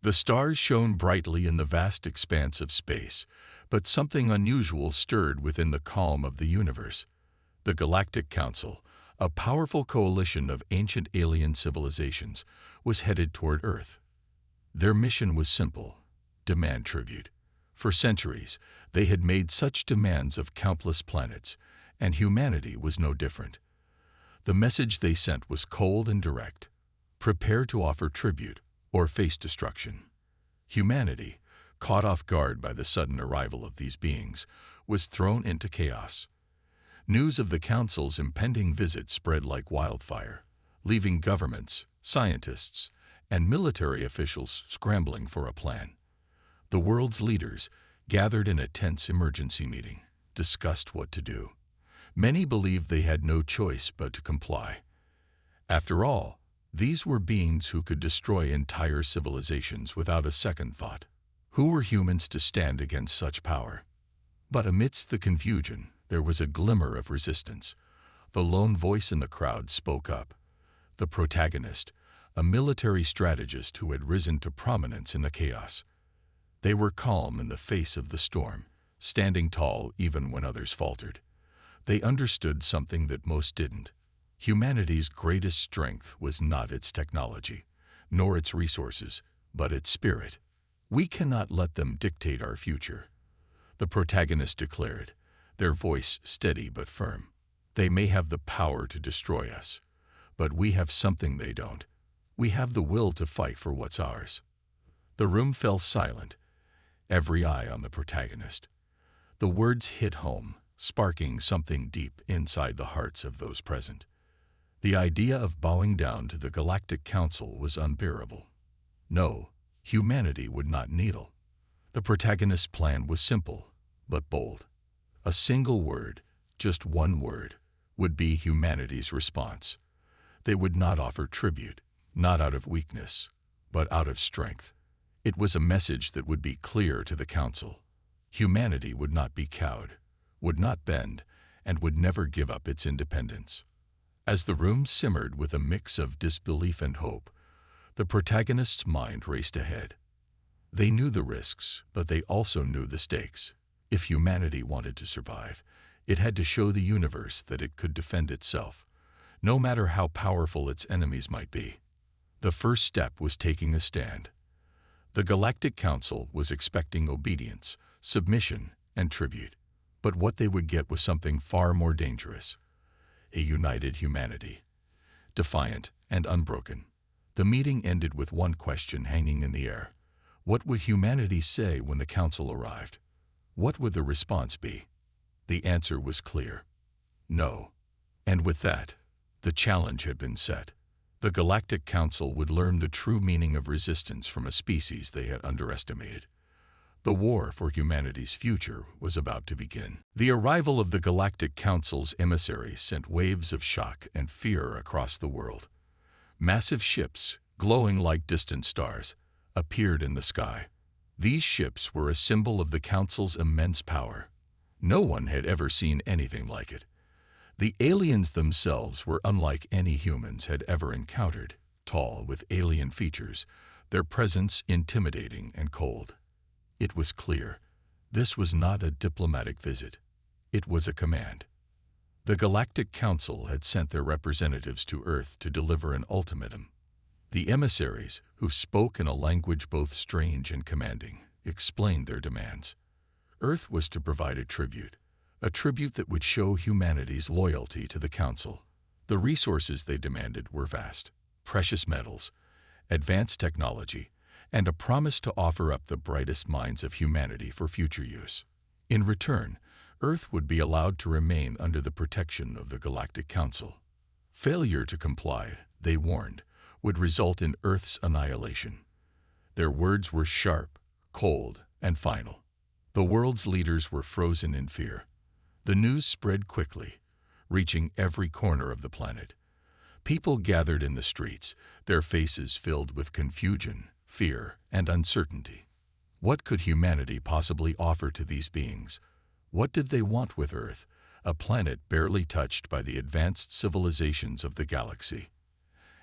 The stars shone brightly in the vast expanse of space, but something unusual stirred within the calm of the universe. The Galactic Council, a powerful coalition of ancient alien civilizations, was headed toward Earth. Their mission was simple: demand tribute. For centuries, they had made such demands of countless planets, and humanity was no different. The message they sent was cold and direct: prepare to offer tribute or face destruction. Humanity, caught off guard by the sudden arrival of these beings, was thrown into chaos. News of the Council's impending visit spread like wildfire, leaving governments, scientists, and military officials scrambling for a plan. The world's leaders, gathered in a tense emergency meeting, discussed what to do. Many believed they had no choice but to comply. After all, these were beings who could destroy entire civilizations without a second thought. Who were humans to stand against such power? But amidst the confusion, there was a glimmer of resistance. The lone voice in the crowd spoke up. The protagonist, a military strategist who had risen to prominence in the chaos. They were calm in the face of the storm, standing tall even when others faltered. They understood something that most didn't. Humanity's greatest strength was not its technology, nor its resources, but its spirit. We cannot let them dictate our future, the protagonist declared, their voice steady but firm. They may have the power to destroy us, but we have something they don't. We have the will to fight for what's ours. The room fell silent, every eye on the protagonist. The words hit home, sparking something deep inside the hearts of those present. The idea of bowing down to the Galactic Council was unbearable. No, humanity would not kneel. The protagonist's plan was simple, but bold. A single word, just one word, would be humanity's response. They would not offer tribute, not out of weakness, but out of strength. It was a message that would be clear to the Council. Humanity would not be cowed, would not bend, and would never give up its independence. As the room simmered with a mix of disbelief and hope, the protagonist's mind raced ahead. They knew the risks, but they also knew the stakes. If humanity wanted to survive, it had to show the universe that it could defend itself, no matter how powerful its enemies might be. The first step was taking a stand. The Galactic Council was expecting obedience, submission, and tribute. But what they would get was something far more dangerous: a united humanity, defiant and unbroken. The meeting ended with one question hanging in the air. What would humanity say when the Council arrived? What would the response be? The answer was clear: no. And with that, the challenge had been set. The Galactic Council would learn the true meaning of resistance from a species they had underestimated. The war for humanity's future was about to begin. The arrival of the Galactic Council's emissaries sent waves of shock and fear across the world. Massive ships, glowing like distant stars, appeared in the sky. These ships were a symbol of the Council's immense power. No one had ever seen anything like it. The aliens themselves were unlike any humans had ever encountered, tall with alien features, their presence intimidating and cold. It was clear, this was not a diplomatic visit. It was a command. The Galactic Council had sent their representatives to Earth to deliver an ultimatum. The emissaries, who spoke in a language both strange and commanding, explained their demands. Earth was to provide a tribute that would show humanity's loyalty to the Council. The resources they demanded were vast: precious metals, advanced technology, and a promise to offer up the brightest minds of humanity for future use. In return, Earth would be allowed to remain under the protection of the Galactic Council. Failure to comply, they warned, would result in Earth's annihilation. Their words were sharp, cold, and final. The world's leaders were frozen in fear. The news spread quickly, reaching every corner of the planet. People gathered in the streets, their faces filled with confusion, fear, and uncertainty. What could humanity possibly offer to these beings? What did they want with Earth, a planet barely touched by the advanced civilizations of the galaxy?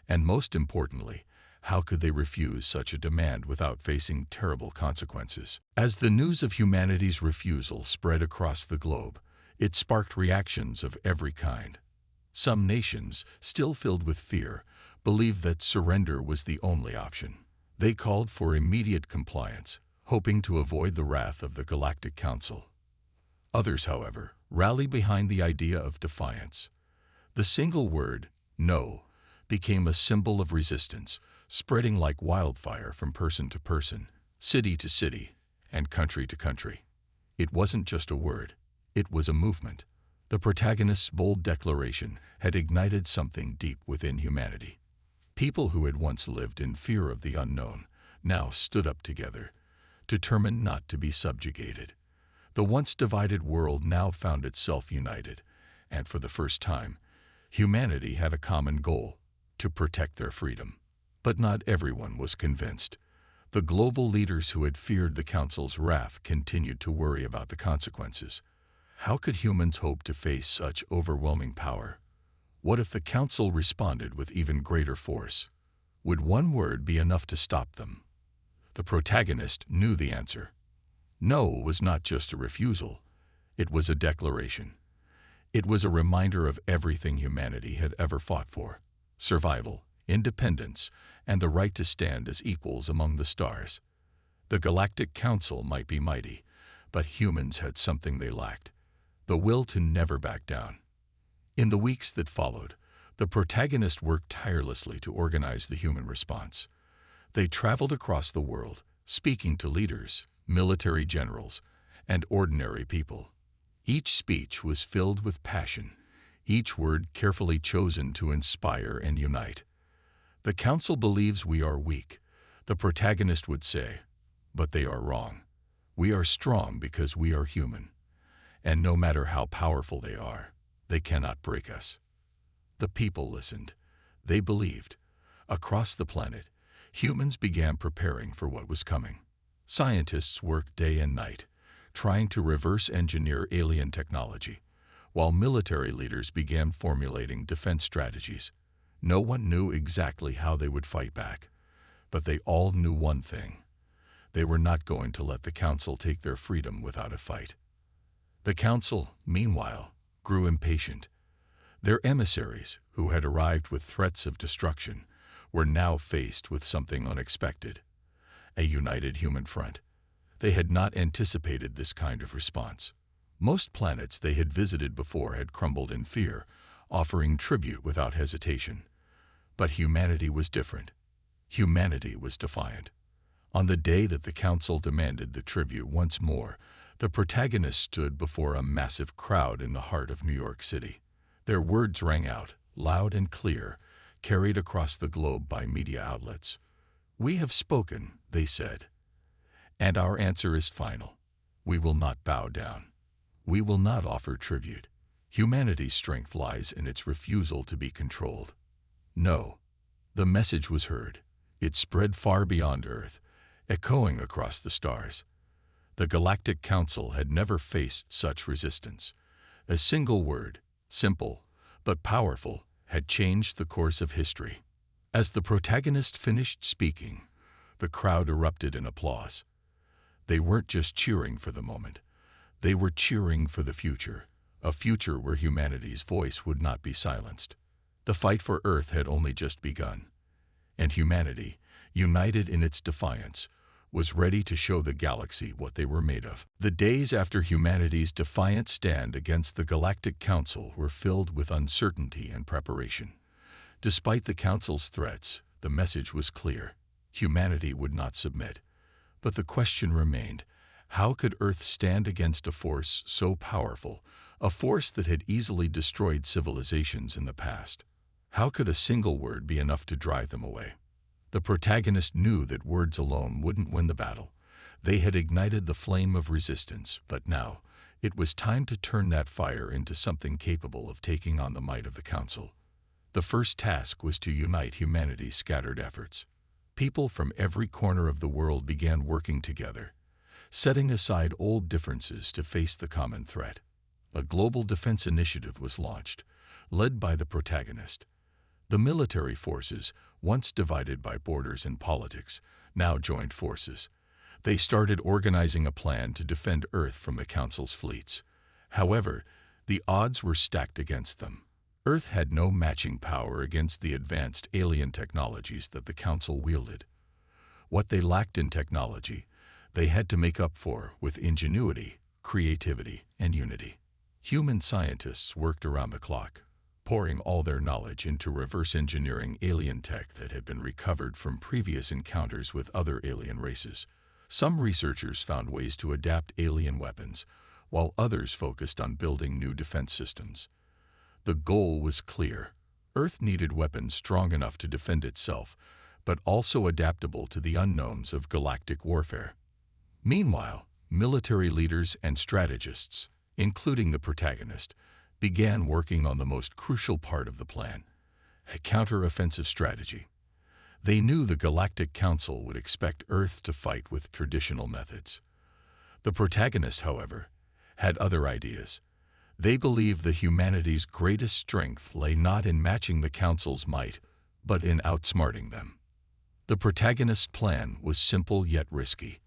And most importantly, How could they refuse such a demand without facing terrible consequences? As the news of humanity's refusal spread across the globe, it sparked reactions of every kind. Some nations, still filled with fear, believed that surrender was the only option. They called for immediate compliance, hoping to avoid the wrath of the Galactic Council. Others, however, rallied behind the idea of defiance. The single word, no, became a symbol of resistance, spreading like wildfire from person to person, city to city, and country to country. It wasn't just a word, it was a movement. The protagonist's bold declaration had ignited something deep within humanity. People who had once lived in fear of the unknown now stood up together, determined not to be subjugated. The once divided world now found itself united, and for the first time, humanity had a common goal: to protect their freedom. But not everyone was convinced. The global leaders who had feared the Council's wrath continued to worry about the consequences. How could humans hope to face such overwhelming power? What if the Council responded with even greater force? Would one word be enough to stop them? The protagonist knew the answer. No was not just a refusal, it was a declaration. It was a reminder of everything humanity had ever fought for: survival, independence, and the right to stand as equals among the stars. The Galactic Council might be mighty, but humans had something they lacked: the will to never back down. In the weeks that followed, the protagonist worked tirelessly to organize the human response. They traveled across the world, speaking to leaders, military generals, and ordinary people. Each speech was filled with passion, each word carefully chosen to inspire and unite. The Council believes we are weak, the protagonist would say, but they are wrong. We are strong because we are human, and no matter how powerful they are, they cannot break us. The people listened. They believed. Across the planet, humans began preparing for what was coming. Scientists worked day and night, trying to reverse engineer alien technology, while military leaders began formulating defense strategies. No one knew exactly how they would fight back, but they all knew one thing: they were not going to let the Council take their freedom without a fight. The Council, meanwhile, grew impatient. Their emissaries, who had arrived with threats of destruction, were now faced with something unexpected: a united human front. They had not anticipated this kind of response. Most planets they had visited before had crumbled in fear, offering tribute without hesitation. But humanity was different. Humanity was defiant. On the day that the Council demanded the tribute once more, the protagonist stood before a massive crowd in the heart of New York City. Their words rang out, loud and clear, carried across the globe by media outlets. "We have spoken," they said, "and our answer is final. We will not bow down. We will not offer tribute. Humanity's strength lies in its refusal to be controlled." No. The message was heard. It spread far beyond Earth, echoing across the stars. The Galactic Council had never faced such resistance. A single word, simple but powerful, had changed the course of history. As the protagonist finished speaking, the crowd erupted in applause. They weren't just cheering for the moment. They were cheering for the future, a future where humanity's voice would not be silenced. The fight for Earth had only just begun, and humanity, united in its defiance, was ready to show the galaxy what they were made of. The days after humanity's defiant stand against the Galactic Council were filled with uncertainty and preparation. Despite the Council's threats, the message was clear: humanity would not submit. But the question remained: how could Earth stand against a force so powerful, a force that had easily destroyed civilizations in the past? How could a single word be enough to drive them away? The protagonist knew that words alone wouldn't win the battle. They had ignited the flame of resistance, but now it was time to turn that fire into something capable of taking on the might of the Council. The first task was to unite humanity's scattered efforts. People from every corner of the world began working together, setting aside old differences to face the common threat. A global defense initiative was launched, led by the protagonist. The military forces, once divided by borders and politics, now joined forces. They started organizing a plan to defend Earth from the Council's fleets. However, the odds were stacked against them. Earth had no matching power against the advanced alien technologies that the Council wielded. What they lacked in technology, they had to make up for with ingenuity, creativity, and unity. Human scientists worked around the clock, pouring all their knowledge into reverse engineering alien tech that had been recovered from previous encounters with other alien races. Some researchers found ways to adapt alien weapons, while others focused on building new defense systems. The goal was clear. Earth needed weapons strong enough to defend itself, but also adaptable to the unknowns of galactic warfare. Meanwhile, military leaders and strategists, including the protagonist, began working on the most crucial part of the plan, a counter-offensive strategy. They knew the Galactic Council would expect Earth to fight with traditional methods. The protagonist, however, had other ideas. They believed that humanity's greatest strength lay not in matching the Council's might, but in outsmarting them. The protagonist's plan was simple yet risky.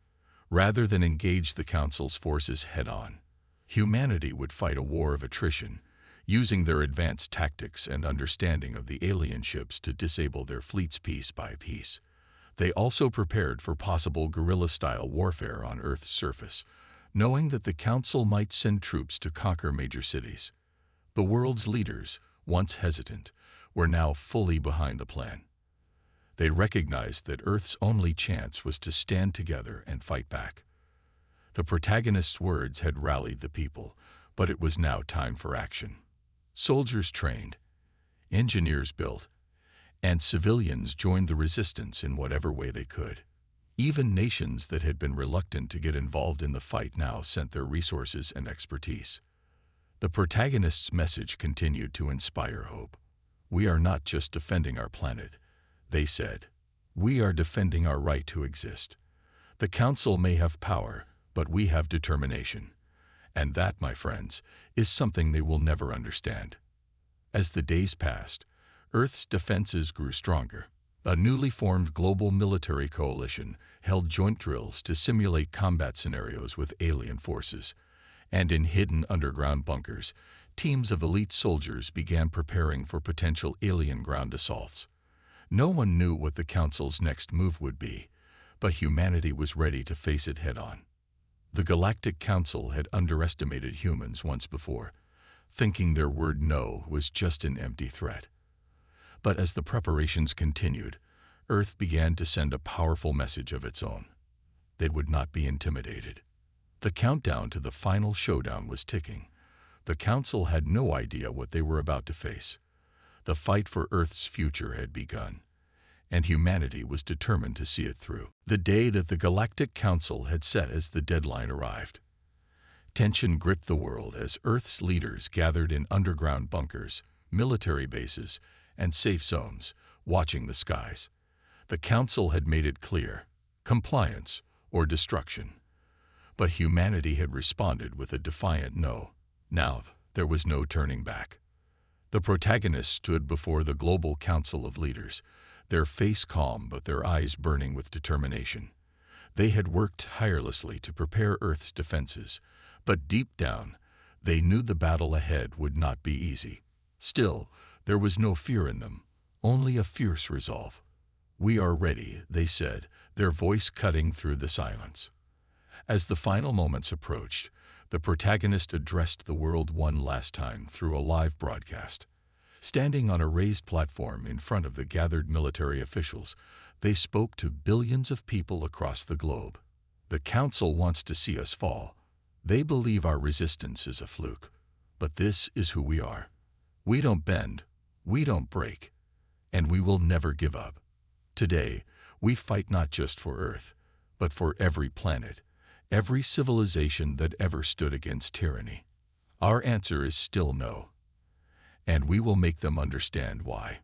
Rather than engage the Council's forces head-on, humanity would fight a war of attrition, using their advanced tactics and understanding of the alien ships to disable their fleets piece by piece. They also prepared for possible guerrilla-style warfare on Earth's surface, knowing that the Council might send troops to conquer major cities. The world's leaders, once hesitant, were now fully behind the plan. They recognized that Earth's only chance was to stand together and fight back. The protagonist's words had rallied the people, but it was now time for action. Soldiers trained, engineers built, and civilians joined the resistance in whatever way they could. Even nations that had been reluctant to get involved in the fight now sent their resources and expertise. The protagonist's message continued to inspire hope. "We are not just defending our planet," they said. "We are defending our right to exist. The Council may have power, but we have determination. And that, my friends, is something they will never understand." As the days passed, Earth's defenses grew stronger. A newly formed global military coalition held joint drills to simulate combat scenarios with alien forces. And in hidden underground bunkers, teams of elite soldiers began preparing for potential alien ground assaults. No one knew what the Council's next move would be, but humanity was ready to face it head-on. The Galactic Council had underestimated humans once before, thinking their word no was just an empty threat. But as the preparations continued, Earth began to send a powerful message of its own. They would not be intimidated. The countdown to the final showdown was ticking. The Council had no idea what they were about to face. The fight for Earth's future had begun, and humanity was determined to see it through. The day that the Galactic Council had set as the deadline arrived. Tension gripped the world as Earth's leaders gathered in underground bunkers, military bases, and safe zones, watching the skies. The Council had made it clear: compliance or destruction. But humanity had responded with a defiant no. Now, there was no turning back. The protagonists stood before the global council of leaders, their face calm but their eyes burning with determination. They had worked tirelessly to prepare Earth's defenses, but deep down, they knew the battle ahead would not be easy. Still, there was no fear in them, only a fierce resolve. "We are ready," they said, their voice cutting through the silence. As the final moments approached, the protagonist addressed the world one last time through a live broadcast. Standing on a raised platform in front of the gathered military officials, they spoke to billions of people across the globe. "The Council wants to see us fall. They believe our resistance is a fluke. But this is who we are. We don't bend, we don't break, and we will never give up. Today, we fight not just for Earth, but for every planet, every civilization that ever stood against tyranny. Our answer is still no. And we will make them understand why."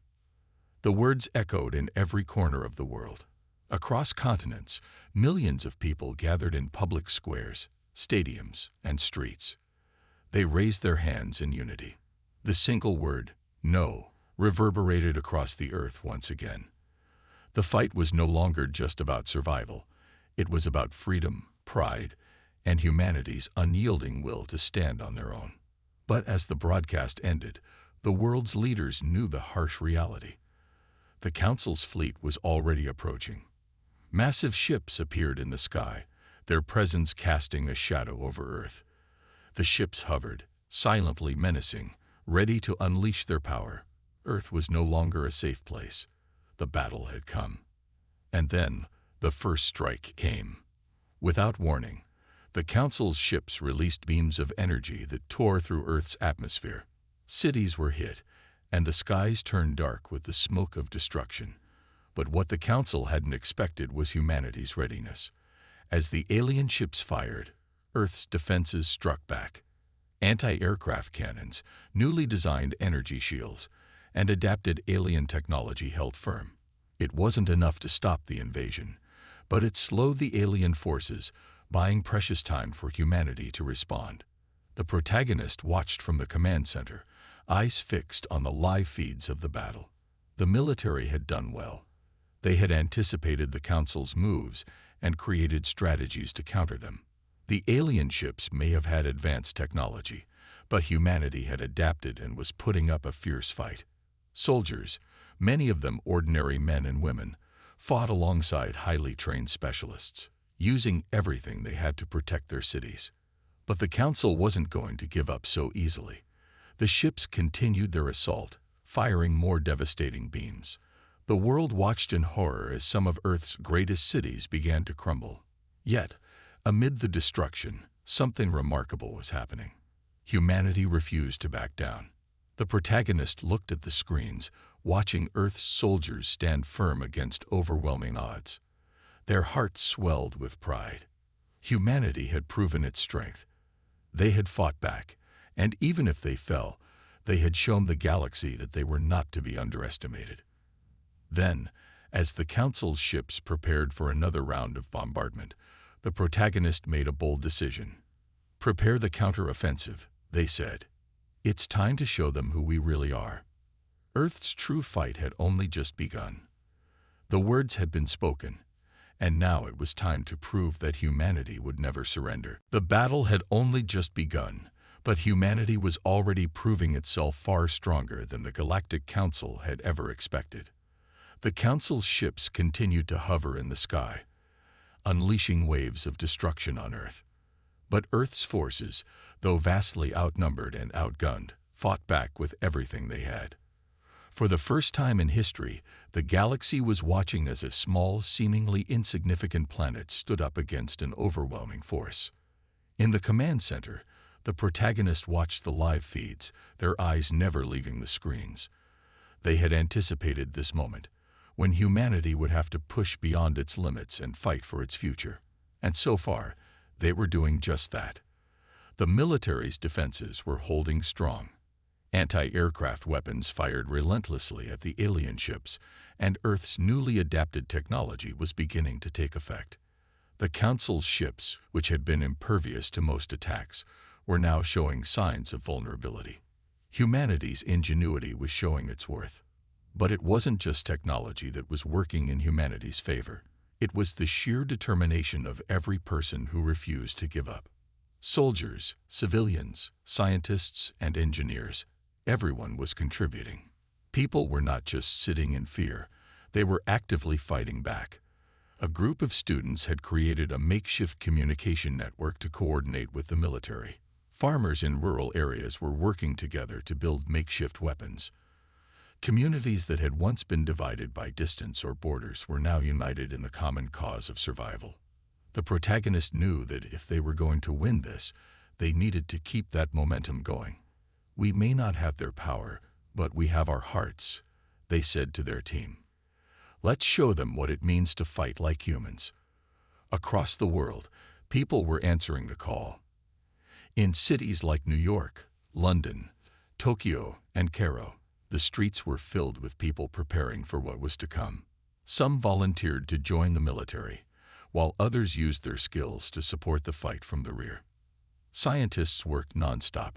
The words echoed in every corner of the world. Across continents, millions of people gathered in public squares, stadiums, and streets. They raised their hands in unity. The single word, "no," reverberated across the earth once again. The fight was no longer just about survival. It was about freedom, pride, and humanity's unyielding will to stand on their own. But as the broadcast ended, the world's leaders knew the harsh reality. The Council's fleet was already approaching. Massive ships appeared in the sky, their presence casting a shadow over Earth. The ships hovered, silently menacing, ready to unleash their power. Earth was no longer a safe place. The battle had come. And then, the first strike came. Without warning, the Council's ships released beams of energy that tore through Earth's atmosphere. Cities were hit, and the skies turned dark with the smoke of destruction. But what the Council hadn't expected was humanity's readiness. As the alien ships fired, Earth's defenses struck back. Anti-aircraft cannons, newly designed energy shields, and adapted alien technology held firm. It wasn't enough to stop the invasion, but it slowed the alien forces, buying precious time for humanity to respond. The protagonist watched from the command center, eyes fixed on the live feeds of the battle. The military had done well. They had anticipated the Council's moves and created strategies to counter them. The alien ships may have had advanced technology, but humanity had adapted and was putting up a fierce fight. Soldiers, many of them ordinary men and women, fought alongside highly trained specialists, using everything they had to protect their cities. But the Council wasn't going to give up so easily. The ships continued their assault, firing more devastating beams. The world watched in horror as some of Earth's greatest cities began to crumble. Yet, amid the destruction, something remarkable was happening. Humanity refused to back down. The protagonist looked at the screens, watching Earth's soldiers stand firm against overwhelming odds. Their hearts swelled with pride. Humanity had proven its strength. They had fought back, and even if they fell, they had shown the galaxy that they were not to be underestimated. Then, as the Council's ships prepared for another round of bombardment, the protagonist made a bold decision. "Prepare the counter-offensive," they said. "It's time to show them who we really are." Earth's true fight had only just begun. The words had been spoken, and now it was time to prove that humanity would never surrender. The battle had only just begun, but humanity was already proving itself far stronger than the Galactic Council had ever expected. The Council's ships continued to hover in the sky, unleashing waves of destruction on Earth. But Earth's forces, though vastly outnumbered and outgunned, fought back with everything they had. For the first time in history, the galaxy was watching as a small, seemingly insignificant planet stood up against an overwhelming force. In the command center, the protagonist watched the live feeds, their eyes never leaving the screens. They had anticipated this moment, when humanity would have to push beyond its limits and fight for its future. And so far, they were doing just that. The military's defenses were holding strong. Anti-aircraft weapons fired relentlessly at the alien ships, and Earth's newly adapted technology was beginning to take effect. The Council's ships, which had been impervious to most attacks, were now showing signs of vulnerability. Humanity's ingenuity was showing its worth. But it wasn't just technology that was working in humanity's favor. It was the sheer determination of every person who refused to give up. Soldiers, civilians, scientists, and engineers, everyone was contributing. People were not just sitting in fear, they were actively fighting back. A group of students had created a makeshift communication network to coordinate with the military. Farmers in rural areas were working together to build makeshift weapons. Communities that had once been divided by distance or borders were now united in the common cause of survival. The protagonist knew that if they were going to win this, they needed to keep that momentum going. "We may not have their power, but we have our hearts," they said to their team. "Let's show them what it means to fight like humans." Across the world, people were answering the call. In cities like New York, London, Tokyo, and Cairo, the streets were filled with people preparing for what was to come. Some volunteered to join the military, while others used their skills to support the fight from the rear. Scientists worked nonstop,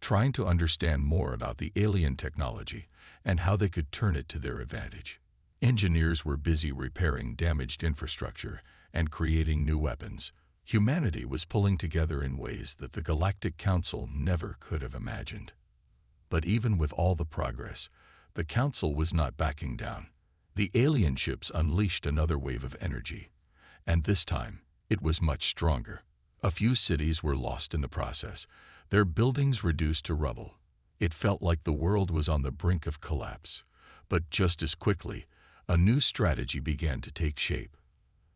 trying to understand more about the alien technology and how they could turn it to their advantage. Engineers were busy repairing damaged infrastructure and creating new weapons. Humanity was pulling together in ways that the Galactic Council never could have imagined. But even with all the progress, the Council was not backing down. The alien ships unleashed another wave of energy, and this time it was much stronger. A few cities were lost in the process, their buildings reduced to rubble. It felt like the world was on the brink of collapse. But just as quickly, a new strategy began to take shape.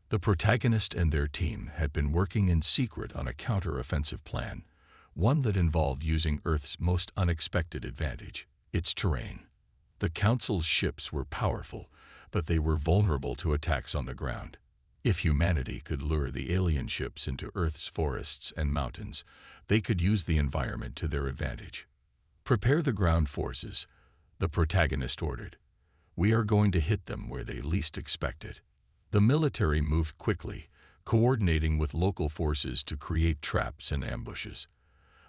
The protagonist and their team had been working in secret on a counter-offensive plan, one that involved using Earth's most unexpected advantage, its terrain. The Council's ships were powerful, but they were vulnerable to attacks on the ground. If humanity could lure the alien ships into Earth's forests and mountains, they could use the environment to their advantage. "Prepare the ground forces," the protagonist ordered. "We are going to hit them where they least expect it." The military moved quickly, coordinating with local forces to create traps and ambushes.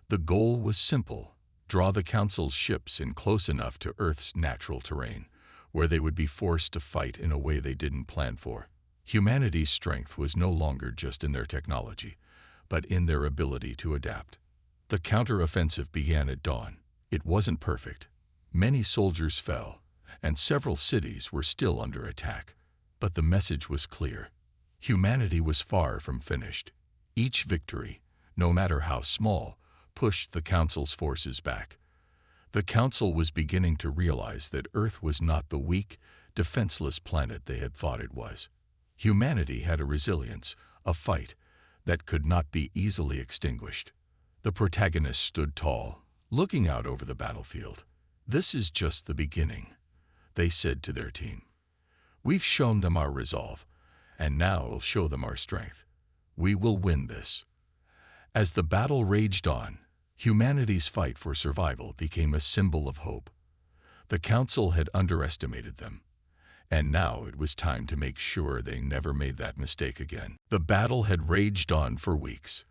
The goal was simple: draw the Council's ships in close enough to Earth's natural terrain, where they would be forced to fight in a way they didn't plan for. Humanity's strength was no longer just in their technology, but in their ability to adapt. The counter-offensive began at dawn. It wasn't perfect. Many soldiers fell, and several cities were still under attack. But the message was clear. Humanity was far from finished. Each victory, no matter how small, pushed the Council's forces back. The Council was beginning to realize that Earth was not the weak, defenseless planet they had thought it was. Humanity had a resilience, a fight, that could not be easily extinguished. The protagonist stood tall, looking out over the battlefield. "This is just the beginning," they said to their team. "We've shown them our resolve, and now we'll show them our strength. We will win this." As the battle raged on, humanity's fight for survival became a symbol of hope. The Council had underestimated them, and now it was time to make sure they never made that mistake again. The battle had raged on for weeks.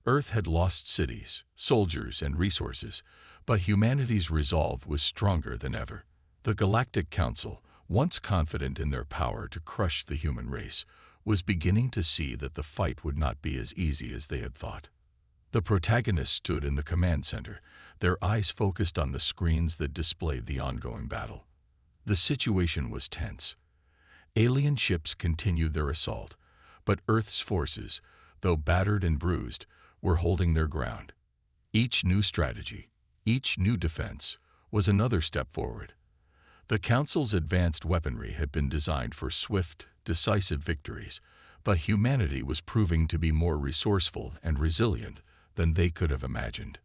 Earth had lost cities, soldiers, and resources, but humanity's resolve was stronger than ever. The Galactic Council, once confident in their power to crush the human race, was beginning to see that the fight would not be as easy as they had thought. The protagonists stood in the command center, their eyes focused on the screens that displayed the ongoing battle. The situation was tense. Alien ships continued their assault, but Earth's forces, though battered and bruised, were holding their ground. Each new strategy, each new defense, was another step forward. The Council's advanced weaponry had been designed for swift, decisive victories, but humanity was proving to be more resourceful and resilient than they could have imagined.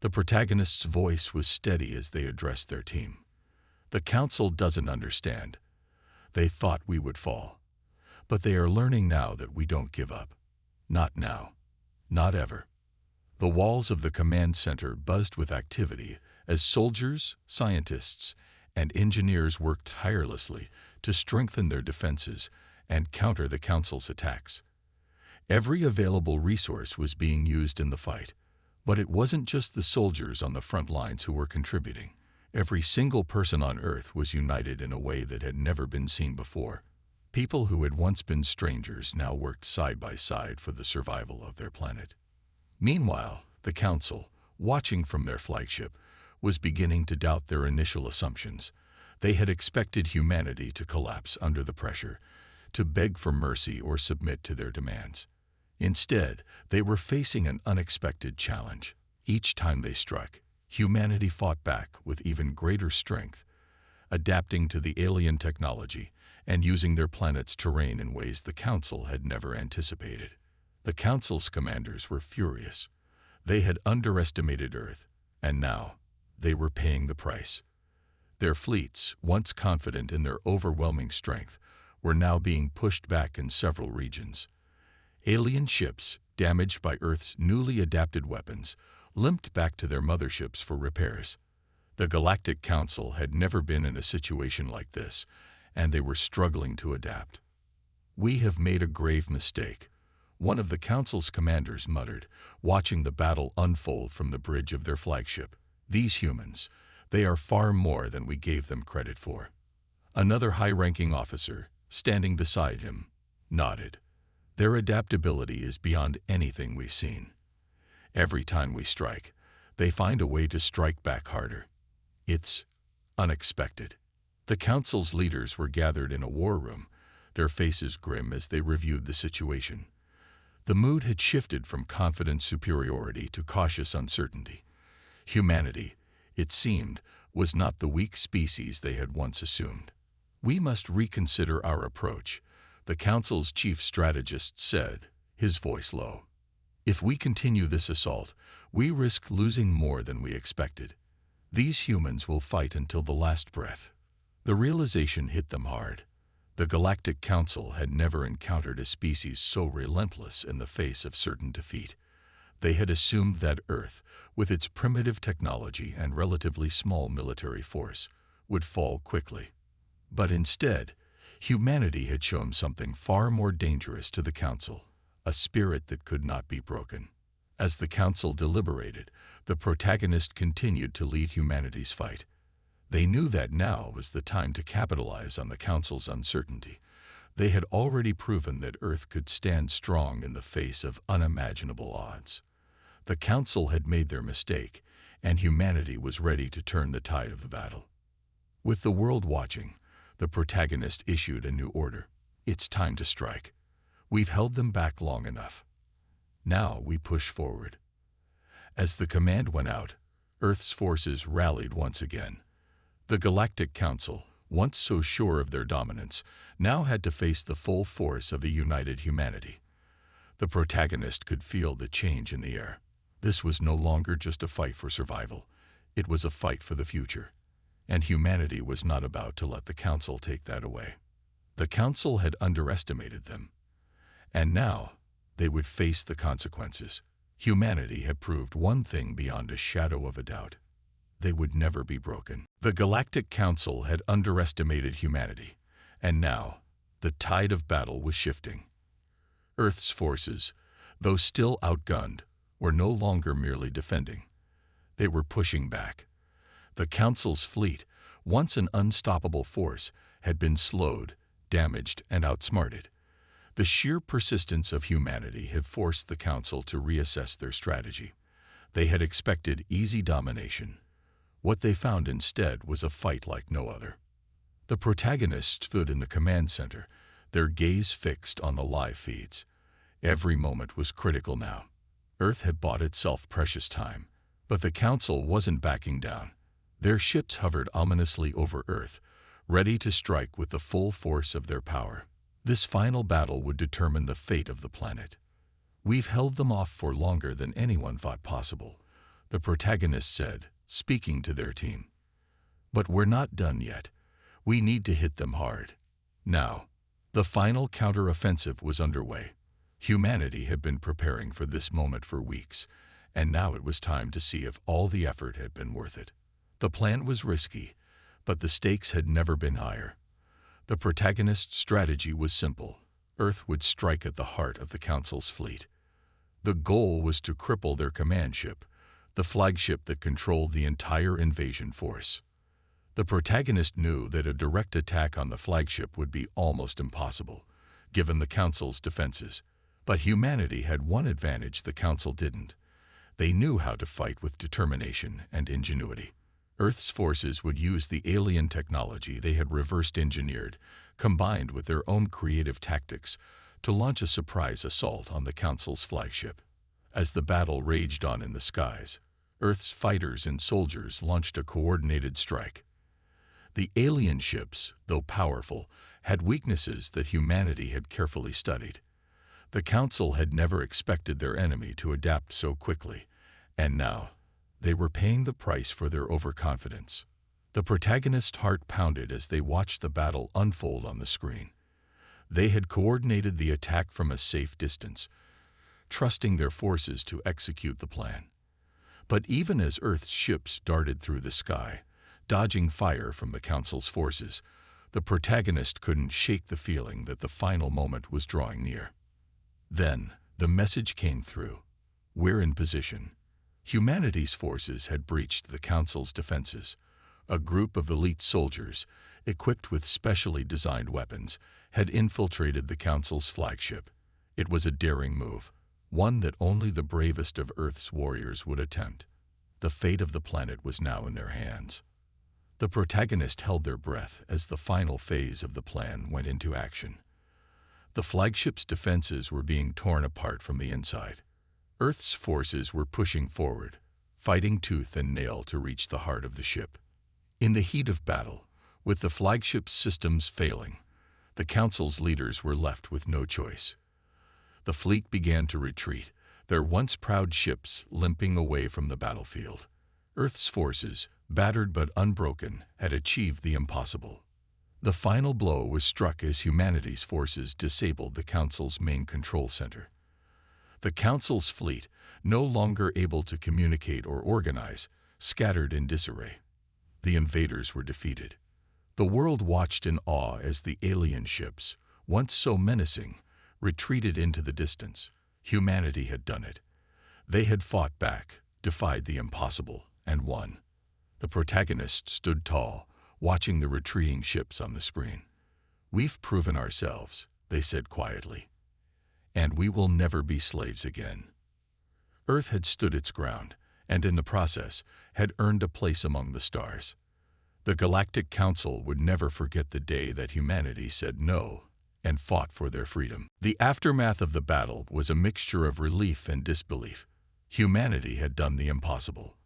The protagonist's voice was steady as they addressed their team. "The Council doesn't understand. They thought we would fall. But they are learning now that we don't give up. Not now. Not ever." The walls of the command center buzzed with activity as soldiers, scientists, and engineers worked tirelessly to strengthen their defenses and counter the Council's attacks. Every available resource was being used in the fight, but it wasn't just the soldiers on the front lines who were contributing. Every single person on Earth was united in a way that had never been seen before. People who had once been strangers now worked side by side for the survival of their planet. Meanwhile, the Council, watching from their flagship, was beginning to doubt their initial assumptions. They had expected humanity to collapse under the pressure, to beg for mercy or submit to their demands. Instead, they were facing an unexpected challenge. Each time they struck, humanity fought back with even greater strength, adapting to the alien technology and using their planet's terrain in ways the Council had never anticipated. The Council's commanders were furious. They had underestimated Earth, and now they were paying the price. Their fleets, once confident in their overwhelming strength, were now being pushed back in several regions. Alien ships, damaged by Earth's newly adapted weapons, limped back to their motherships for repairs. The Galactic Council had never been in a situation like this, and they were struggling to adapt. "We have made a grave mistake," One of the Council's commanders muttered, watching the battle unfold from the bridge of their flagship. These humans, they are far more than we gave them credit for. Another high-ranking officer, standing beside him, nodded. Their adaptability is beyond anything we've seen. Every time we strike, they find a way to strike back harder. It's unexpected. The Council's leaders were gathered in a war room, their faces grim as they reviewed the situation. The mood had shifted from confident superiority to cautious uncertainty. Humanity, it seemed, was not the weak species they had once assumed. "We must reconsider our approach," the Council's chief strategist said, his voice low. "If we continue this assault, we risk losing more than we expected. These humans will fight until the last breath." The realization hit them hard. The Galactic Council had never encountered a species so relentless in the face of certain defeat. They had assumed that Earth, with its primitive technology and relatively small military force, would fall quickly. But instead, humanity had shown something far more dangerous to the Council, a spirit that could not be broken. As the Council deliberated, the protagonist continued to lead humanity's fight. They knew that now was the time to capitalize on the Council's uncertainty. They had already proven that Earth could stand strong in the face of unimaginable odds. The Council had made their mistake, and humanity was ready to turn the tide of the battle. With the world watching, the protagonist issued a new order. "It's time to strike. We've held them back long enough. Now we push forward." As the command went out, Earth's forces rallied once again. The Galactic Council, once so sure of their dominance, now had to face the full force of a united humanity. The protagonist could feel the change in the air. This was no longer just a fight for survival. It was a fight for the future. And humanity was not about to let the Council take that away. The Council had underestimated them. And now, they would face the consequences. Humanity had proved one thing beyond a shadow of a doubt. They would never be broken. The Galactic Council had underestimated humanity, and now the tide of battle was shifting. Earth's forces, though still outgunned, were no longer merely defending. They were pushing back. The Council's fleet, once an unstoppable force, had been slowed, damaged, and outsmarted. The sheer persistence of humanity had forced the Council to reassess their strategy. They had expected easy domination. What they found instead was a fight like no other. The protagonists stood in the command center, their gaze fixed on the live feeds. Every moment was critical now. Earth had bought itself precious time, but the Council wasn't backing down. Their ships hovered ominously over Earth, ready to strike with the full force of their power. This final battle would determine the fate of the planet. "We've held them off for longer than anyone thought possible," the protagonist said, speaking to their team. "But we're not done yet. We need to hit them hard." Now, the final counter-offensive was underway. Humanity had been preparing for this moment for weeks, and now it was time to see if all the effort had been worth it. The plan was risky, but the stakes had never been higher. The protagonist's strategy was simple. Earth would strike at the heart of the Council's fleet. The goal was to cripple their command ship, the flagship that controlled the entire invasion force. The protagonist knew that a direct attack on the flagship would be almost impossible, given the Council's defenses. But humanity had one advantage the Council didn't. They knew how to fight with determination and ingenuity. Earth's forces would use the alien technology they had reverse-engineered, combined with their own creative tactics, to launch a surprise assault on the Council's flagship. As the battle raged on in the skies, Earth's fighters and soldiers launched a coordinated strike. The alien ships, though powerful, had weaknesses that humanity had carefully studied. The Council had never expected their enemy to adapt so quickly, and now they were paying the price for their overconfidence. The protagonist's heart pounded as they watched the battle unfold on the screen. They had coordinated the attack from a safe distance, trusting their forces to execute the plan. But even as Earth's ships darted through the sky, dodging fire from the Council's forces, the protagonist couldn't shake the feeling that the final moment was drawing near. Then, The message came through. We're in position. Humanity's forces had breached the Council's defenses. A group of elite soldiers, equipped with specially designed weapons, had infiltrated the Council's flagship. It was a daring move, one that only the bravest of Earth's warriors would attempt. The fate of the planet was now in their hands. The protagonists held their breath as the final phase of the plan went into action. The flagship's defenses were being torn apart from the inside. Earth's forces were pushing forward, fighting tooth and nail to reach the heart of the ship. In the heat of battle, with the flagship's systems failing, the Council's leaders were left with no choice. The fleet began to retreat, their once proud ships limping away from the battlefield. Earth's forces, battered but unbroken, had achieved the impossible. The final blow was struck as humanity's forces disabled the Council's main control center. The Council's fleet, no longer able to communicate or organize, scattered in disarray. The invaders were defeated. The world watched in awe as the alien ships, once so menacing, retreated into the distance. Humanity had done it. They had fought back, defied the impossible, and won. The protagonist stood tall, watching the retreating ships on the screen. "We've proven ourselves," they said quietly, "and we will never be slaves again." Earth had stood its ground, and in the process, had earned a place among the stars. The Galactic Council would never forget the day that humanity said no and fought for their freedom. The aftermath of the battle was a mixture of relief and disbelief. Humanity had done the impossible.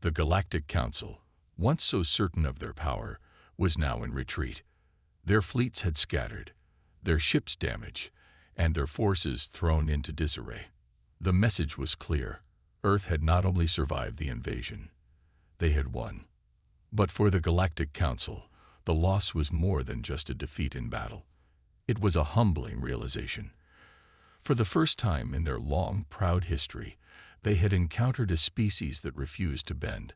The Galactic Council, once so certain of their power, was now in retreat. Their fleets had scattered, their ships damaged, and their forces thrown into disarray. The message was clear. Earth had not only survived the invasion, they had won. But for the Galactic Council, the loss was more than just a defeat in battle. It was a humbling realization. For the first time in their long, proud history, they had encountered a species that refused to bend,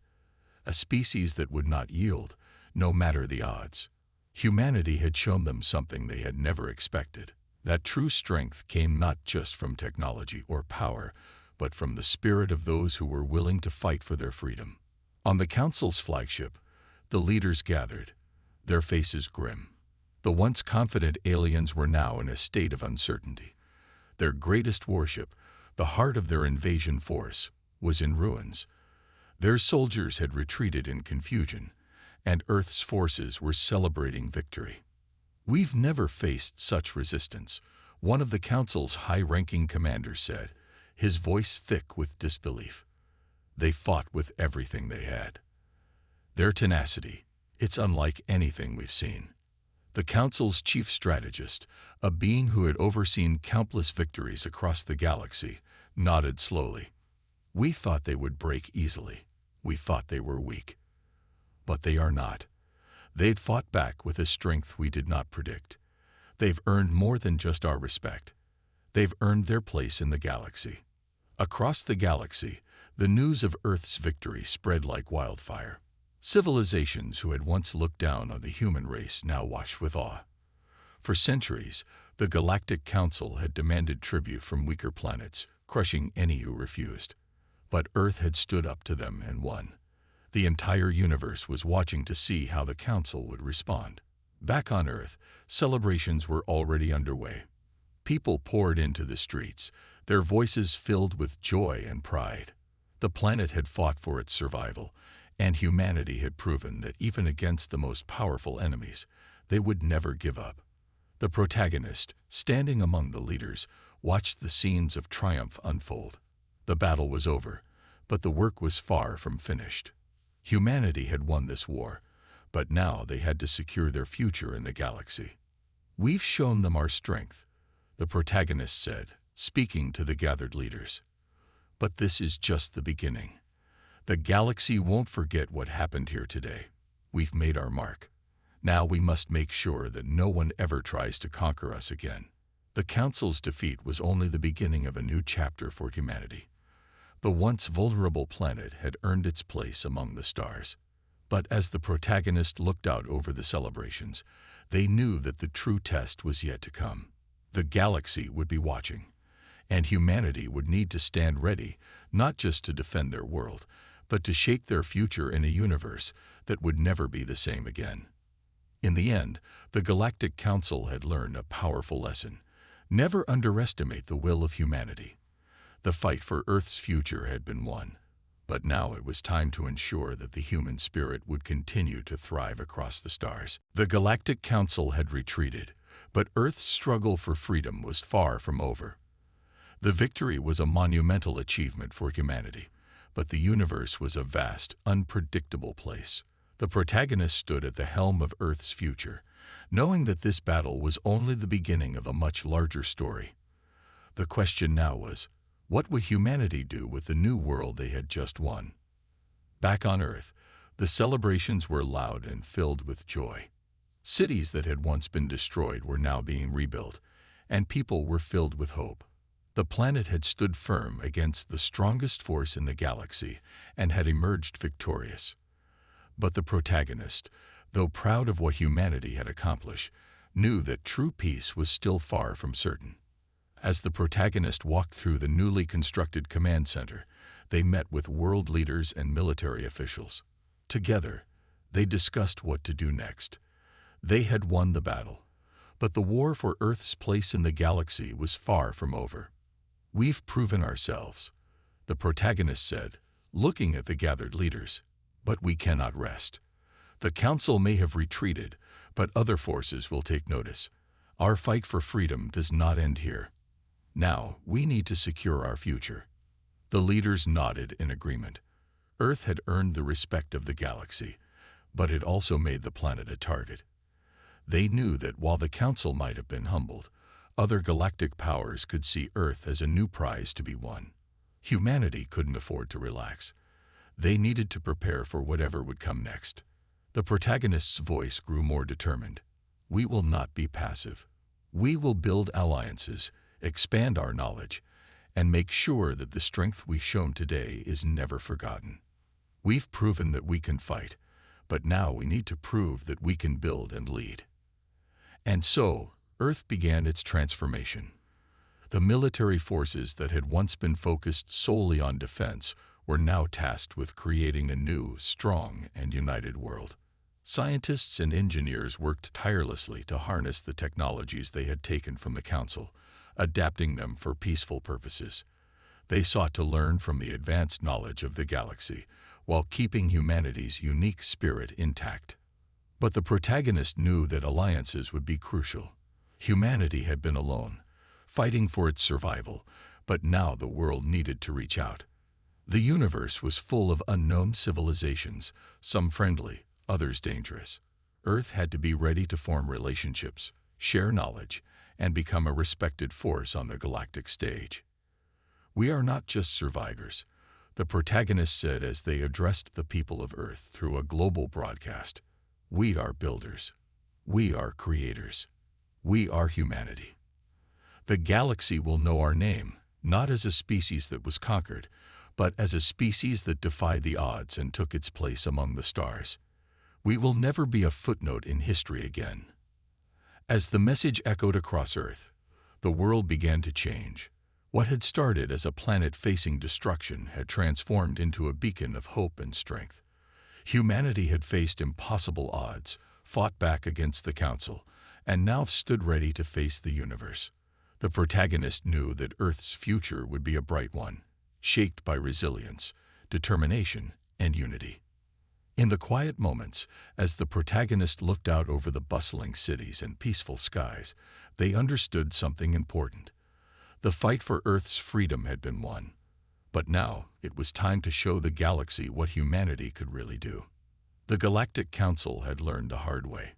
a species that would not yield, no matter the odds. Humanity had shown them something they had never expected. That true strength came not just from technology or power, but from the spirit of those who were willing to fight for their freedom. On the Council's flagship, the leaders gathered, their faces grim. The once confident aliens were now in a state of uncertainty. Their greatest warship, the heart of their invasion force, was in ruins. Their soldiers had retreated in confusion, and Earth's forces were celebrating victory. "We've never faced such resistance," one of the Council's high-ranking commanders said, his voice thick with disbelief. They fought with everything they had. Their tenacity, it's unlike anything we've seen. The Council's chief strategist, a being who had overseen countless victories across the galaxy, nodded slowly. "We thought they would break easily. We thought they were weak. But they are not. They'd fought back with a strength we did not predict. They've earned more than just our respect. They've earned their place in the galaxy." Across the galaxy, the news of Earth's victory spread like wildfire. Civilizations who had once looked down on the human race now watched with awe. For centuries, the Galactic Council had demanded tribute from weaker planets, crushing any who refused. But Earth had stood up to them and won. The entire universe was watching to see how the Council would respond. Back on Earth, celebrations were already underway. People poured into the streets, their voices filled with joy and pride. The planet had fought for its survival, and humanity had proven that even against the most powerful enemies, they would never give up. The protagonist, standing among the leaders, watched the scenes of triumph unfold. The battle was over, but the work was far from finished. Humanity had won this war, but now they had to secure their future in the galaxy. "We've shown them our strength," the protagonist said, speaking to the gathered leaders. "But this is just the beginning. The galaxy won't forget what happened here today. We've made our mark. Now we must make sure that no one ever tries to conquer us again." The Council's defeat was only the beginning of a new chapter for humanity. The once vulnerable planet had earned its place among the stars. But as the protagonist looked out over the celebrations, they knew that the true test was yet to come. The galaxy would be watching, and humanity would need to stand ready, not just to defend their world, but to shape their future in a universe that would never be the same again. In the end, the Galactic Council had learned a powerful lesson. Never underestimate the will of humanity. The fight for Earth's future had been won, but now it was time to ensure that the human spirit would continue to thrive across the stars. The Galactic Council had retreated, but Earth's struggle for freedom was far from over. The victory was a monumental achievement for humanity, but the universe was a vast, unpredictable place. The protagonist stood at the helm of Earth's future, knowing that this battle was only the beginning of a much larger story. The question now was, what would humanity do with the new world they had just won? Back on Earth, the celebrations were loud and filled with joy. Cities that had once been destroyed were now being rebuilt, and people were filled with hope. The planet had stood firm against the strongest force in the galaxy and had emerged victorious. But the protagonist, though proud of what humanity had accomplished, knew that true peace was still far from certain. As the protagonist walked through the newly constructed command center, they met with world leaders and military officials. Together, they discussed what to do next. They had won the battle, but the war for Earth's place in the galaxy was far from over. "We've proven ourselves," the protagonist said, looking at the gathered leaders. "But we cannot rest. The Council may have retreated, but other forces will take notice. Our fight for freedom does not end here. Now, we need to secure our future." The leaders nodded in agreement. Earth had earned the respect of the galaxy, but it also made the planet a target. They knew that while the Council might have been humbled, other galactic powers could see Earth as a new prize to be won. Humanity couldn't afford to relax. They needed to prepare for whatever would come next. The protagonist's voice grew more determined. "We will not be passive. We will build alliances, expand our knowledge, and make sure that the strength we've shown today is never forgotten. We've proven that we can fight, but now we need to prove that we can build and lead." And so, Earth began its transformation. The military forces that had once been focused solely on defense were now tasked with creating a new, strong, and united world. Scientists and engineers worked tirelessly to harness the technologies they had taken from the Council, adapting them for peaceful purposes. They sought to learn from the advanced knowledge of the galaxy, while keeping humanity's unique spirit intact. But the protagonist knew that alliances would be crucial. Humanity had been alone, fighting for its survival, but now the world needed to reach out. The universe was full of unknown civilizations, some friendly, others dangerous. Earth had to be ready to form relationships, share knowledge, and become a respected force on the galactic stage. "We are not just survivors," the protagonist said as they addressed the people of Earth through a global broadcast. "We are builders. We are creators. We are humanity. The galaxy will know our name, not as a species that was conquered, but as a species that defied the odds and took its place among the stars. We will never be a footnote in history again." As the message echoed across Earth, the world began to change. What had started as a planet facing destruction had transformed into a beacon of hope and strength. Humanity had faced impossible odds, fought back against the Council, and now stood ready to face the universe. The protagonist knew that Earth's future would be a bright one, shaped by resilience, determination, and unity. In the quiet moments, as the protagonist looked out over the bustling cities and peaceful skies, they understood something important. The fight for Earth's freedom had been won, but now it was time to show the galaxy what humanity could really do. The Galactic Council had learned the hard way.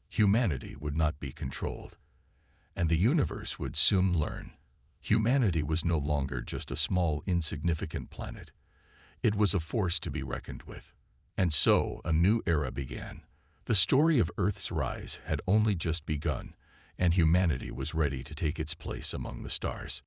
Humanity would not be controlled, and the universe would soon learn. Humanity was no longer just a small, insignificant planet. It was a force to be reckoned with. And so a new era began. The story of Earth's rise had only just begun, and humanity was ready to take its place among the stars.